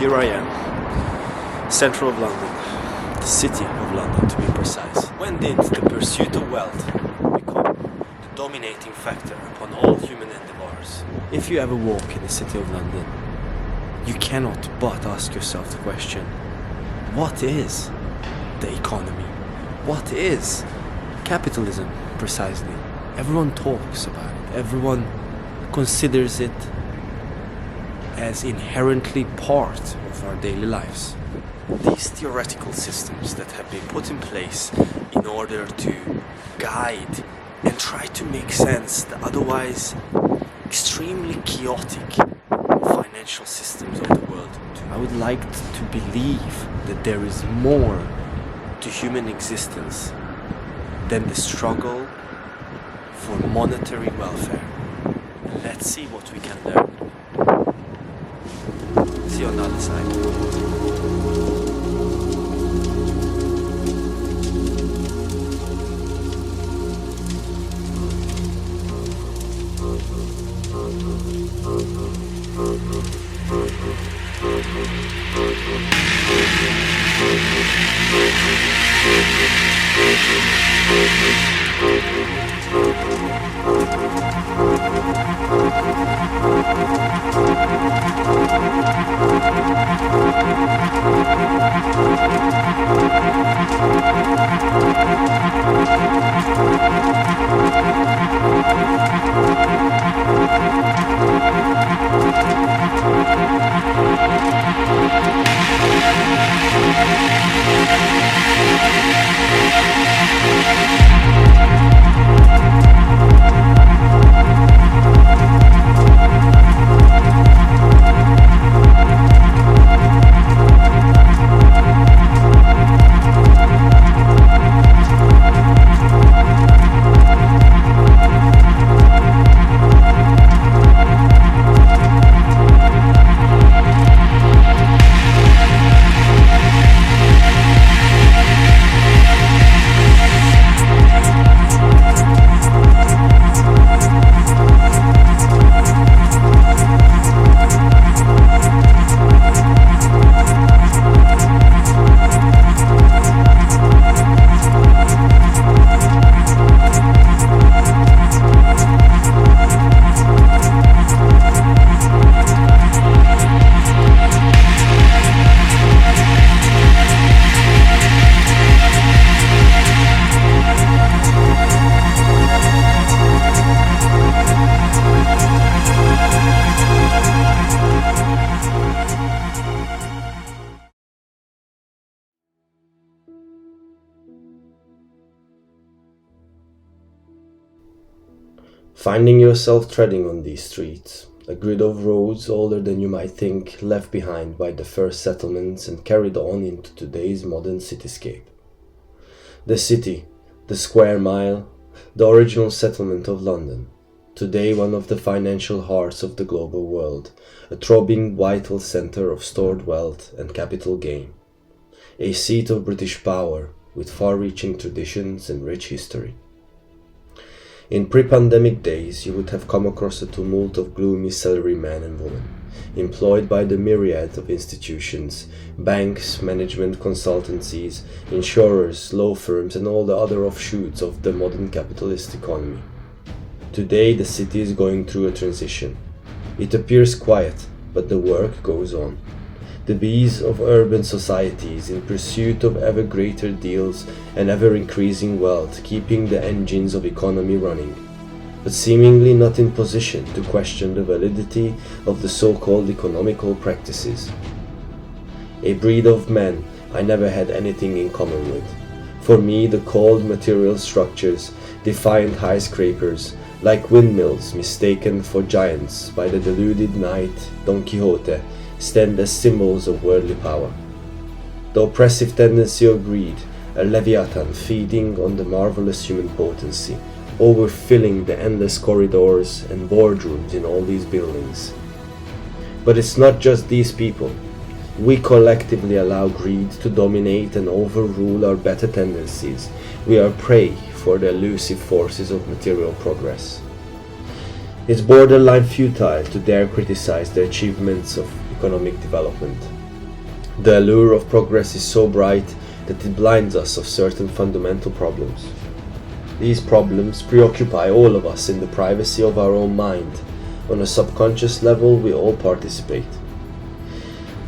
here I am, central of London, the city of London to be precise. When did the pursuit of wealth become the dominating factor upon all human endeavors? If you ever walk in the city of London, you cannot but ask yourself the question, what is the economy? What is capitalism precisely? Everyone talks about it. Everyone considers it as inherently part of our daily lives. These theoretical systems that have been put in place in order to guide and try to make sense the otherwise extremely chaotic financial systems of the world. I would like to believe that there is more to human existence than the struggle for monetary welfare. Let's see what we can learn. See you on the other side. Finding yourself treading on these streets, a grid of roads older than you might think, left behind by the first settlements and carried on into today's modern cityscape. The city, the square mile, the original settlement of London, today one of the financial hearts of the global world, a throbbing vital centre of stored wealth and capital gain, a seat of British power with far-reaching traditions and rich history. In pre-pandemic days, you would have come across a tumult of gloomy salarymen and women, employed by the myriad of institutions, banks, management consultancies, insurers, law firms, and all the other offshoots of the modern capitalist economy. Today, the city is going through a transition. It appears quiet, but the work goes on. The bees of urban societies in pursuit of ever greater deals and ever increasing wealth, keeping the engines of economy running, but seemingly not in position to question the validity of the so-called economical practices. A breed of men I never had anything in common with. For me, the cold material structures, defiant skyscrapers, like windmills mistaken for giants by the deluded knight Don Quixote, stand as symbols of worldly power. The oppressive tendency of greed, a leviathan feeding on the marvelous human potency, overfilling the endless corridors and boardrooms in all these buildings. But it's not just these people. We collectively allow greed to dominate and overrule our better tendencies. We are prey for the elusive forces of material progress. It's borderline futile to dare criticize the achievements of economic development. The allure of progress is so bright that it blinds us of certain fundamental problems. These problems preoccupy all of us in the privacy of our own mind. On a subconscious level, we all participate.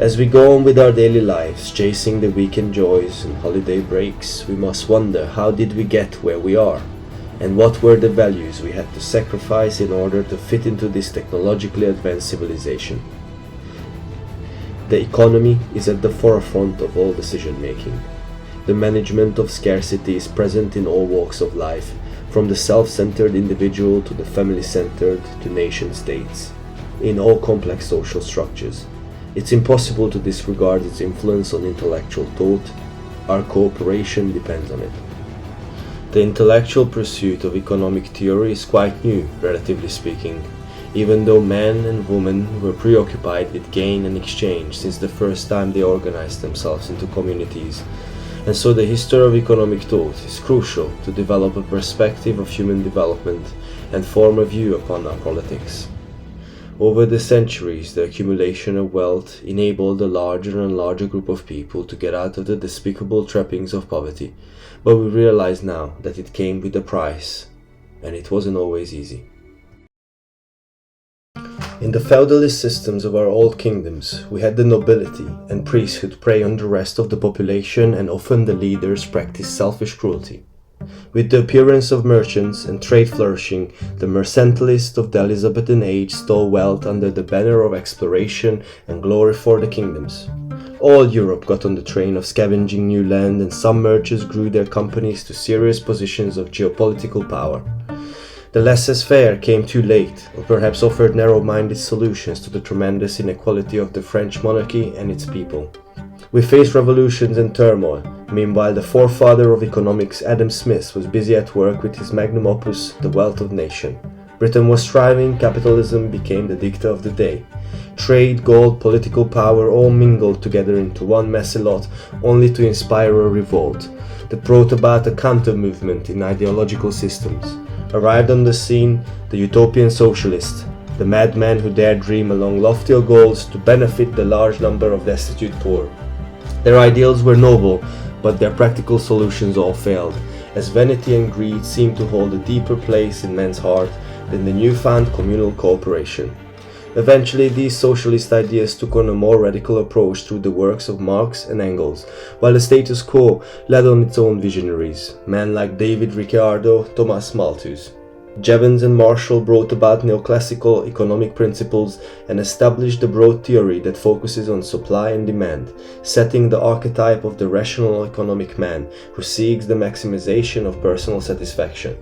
As we go on with our daily lives, chasing the weekend joys and holiday breaks, we must wonder how did we get where we are, and what were the values we had to sacrifice in order to fit into this technologically advanced civilization. The economy is at the forefront of all decision making. The management of scarcity is present in all walks of life, from the self-centered individual to the family-centered to nation-states, in all complex social structures. It's impossible to disregard its influence on intellectual thought. Our cooperation depends on it. The intellectual pursuit of economic theory is quite new, relatively speaking, even though men and women were preoccupied with gain and exchange since the first time they organized themselves into communities. And so the history of economic thought is crucial to develop a perspective of human development and form a view upon our politics. Over the centuries, the accumulation of wealth enabled a larger and larger group of people to get out of the despicable trappings of poverty, but we realize now that it came with a price, and it wasn't always easy. In the feudalist systems of our old kingdoms, we had the nobility and priesthood prey on the rest of the population, and often the leaders practiced selfish cruelty. With the appearance of merchants and trade flourishing, the mercantilists of the Elizabethan age stole wealth under the banner of exploration and glory for the kingdoms. All Europe got on the train of scavenging new land, and some merchants grew their companies to serious positions of geopolitical power. The laissez-faire came too late, or perhaps offered narrow-minded solutions to the tremendous inequality of the French monarchy and its people. We faced revolutions and turmoil. Meanwhile, the forefather of economics, Adam Smith, was busy at work with his magnum opus, The Wealth of Nations. Britain was thriving, capitalism became the dicta of the day. Trade, gold, political power all mingled together into one messy lot, only to inspire a revolt that brought about a counter-movement in ideological systems. Arrived on the scene, the utopian socialist, the madman who dared dream along loftier goals to benefit the large number of destitute poor. Their ideals were noble, but their practical solutions all failed, as vanity and greed seemed to hold a deeper place in men's heart than the newfound communal cooperation. Eventually, these socialist ideas took on a more radical approach through the works of Marx and Engels, while the status quo led on its own visionaries, men like David Ricciardo, Thomas Malthus. Jevons and Marshall brought about neoclassical economic principles and established a broad theory that focuses on supply and demand, setting the archetype of the rational economic man who seeks the maximization of personal satisfaction.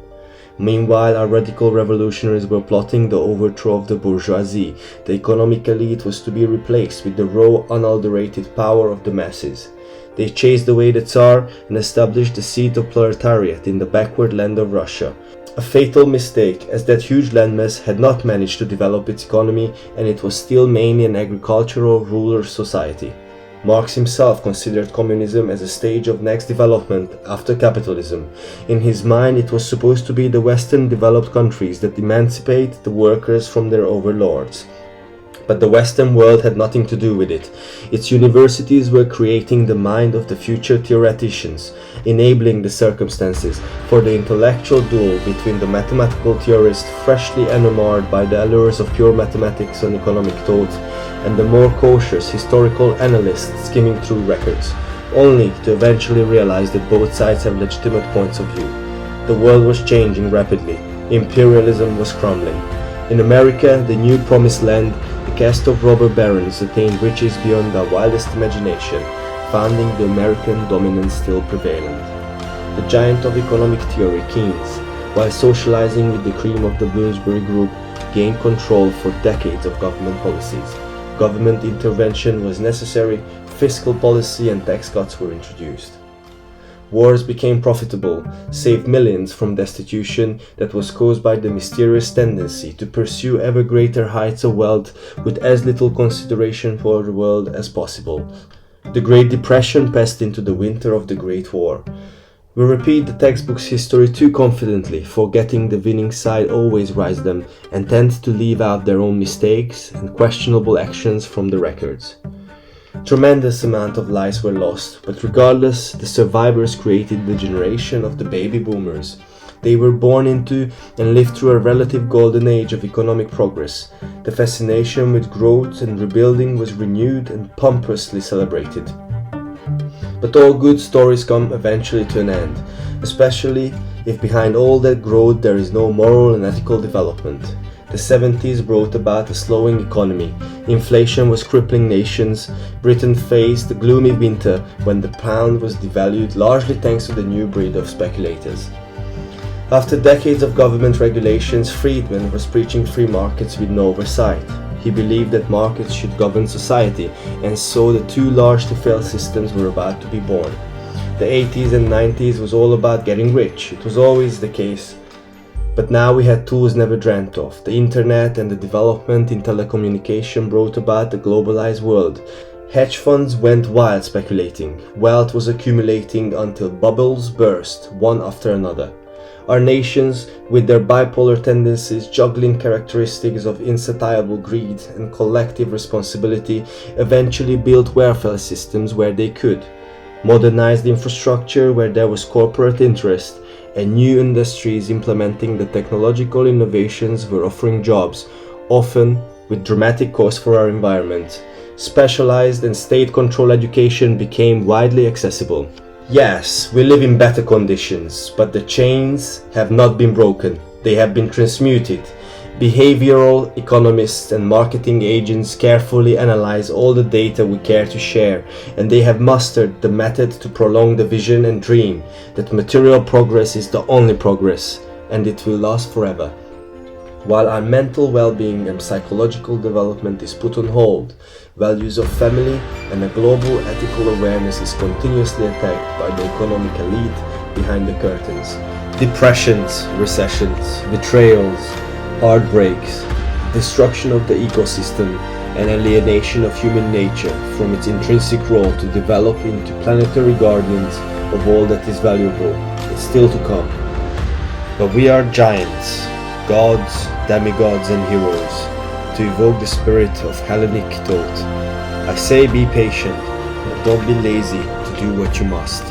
Meanwhile, our radical revolutionaries were plotting the overthrow of the bourgeoisie. The economic elite was to be replaced with the raw, unadulterated power of the masses. They chased away the Tsar and established the seat of proletariat in the backward land of Russia. A fatal mistake, as that huge landmass had not managed to develop its economy, and it was still mainly an agricultural ruler society. Marx himself considered communism as a stage of next development after capitalism. In his mind, it was supposed to be the Western developed countries that emancipate the workers from their overlords. But the Western world had nothing to do with it. Its universities were creating the mind of the future theoreticians, enabling the circumstances for the intellectual duel between the mathematical theorist freshly enamored by the allures of pure mathematics and economic thought, and the more cautious historical analyst skimming through records, only to eventually realize that both sides have legitimate points of view. The world was changing rapidly. Imperialism was crumbling. In America, the new promised land, the caste of robber barons attained riches beyond our wildest imagination, finding the American dominance still prevalent. The giant of economic theory, Keynes, while socializing with the cream of the Bloomsbury Group, gained control for decades of government policies. Government intervention was necessary, fiscal policy and tax cuts were introduced. Wars became profitable, saved millions from destitution that was caused by the mysterious tendency to pursue ever greater heights of wealth with as little consideration for the world as possible. The Great Depression passed into the winter of the Great War. We repeat the textbook's history too confidently, forgetting the winning side always writes them, and tend to leave out their own mistakes and questionable actions from the records. Tremendous amount of lives were lost, but regardless, the survivors created the generation of the baby boomers. They were born into and lived through a relative golden age of economic progress. The fascination with growth and rebuilding was renewed and pompously celebrated. But all good stories come eventually to an end, especially if behind all that growth there is no moral and ethical development. The 70s brought about a slowing economy. Inflation was crippling nations. Britain faced the gloomy winter when the pound was devalued, largely thanks to the new breed of speculators. After decades of government regulations, Friedman was preaching free markets with no oversight. He believed that markets should govern society, and so the too large to fail systems were about to be born. The 80s and 90s was all about getting rich. It was always the case. But now we had tools never dreamt of. The internet and the development in telecommunication brought about the globalized world. Hedge funds went wild speculating. Wealth was accumulating until bubbles burst, one after another. Our nations, with their bipolar tendencies, juggling characteristics of insatiable greed and collective responsibility, eventually built welfare systems where they could, modernized infrastructure where there was corporate interest, and new industries implementing the technological innovations were offering jobs, often with dramatic cost for our environment. Specialized and state-controlled education became widely accessible. Yes, we live in better conditions, but the chains have not been broken. They have been transmuted. Behavioral economists and marketing agents carefully analyze all the data we care to share, and they have mastered the method to prolong the vision and dream that material progress is the only progress, and it will last forever. While our mental well-being and psychological development is put on hold, values of family and a global ethical awareness is continuously attacked by the economic elite behind the curtains. Depressions, recessions, betrayals, heartbreaks, destruction of the ecosystem, and alienation of human nature from its intrinsic role to develop into planetary guardians of all that is valuable is still to come. But we are giants, gods, demigods and heroes, to evoke the spirit of Hellenic thought. I say be patient, but don't be lazy to do what you must.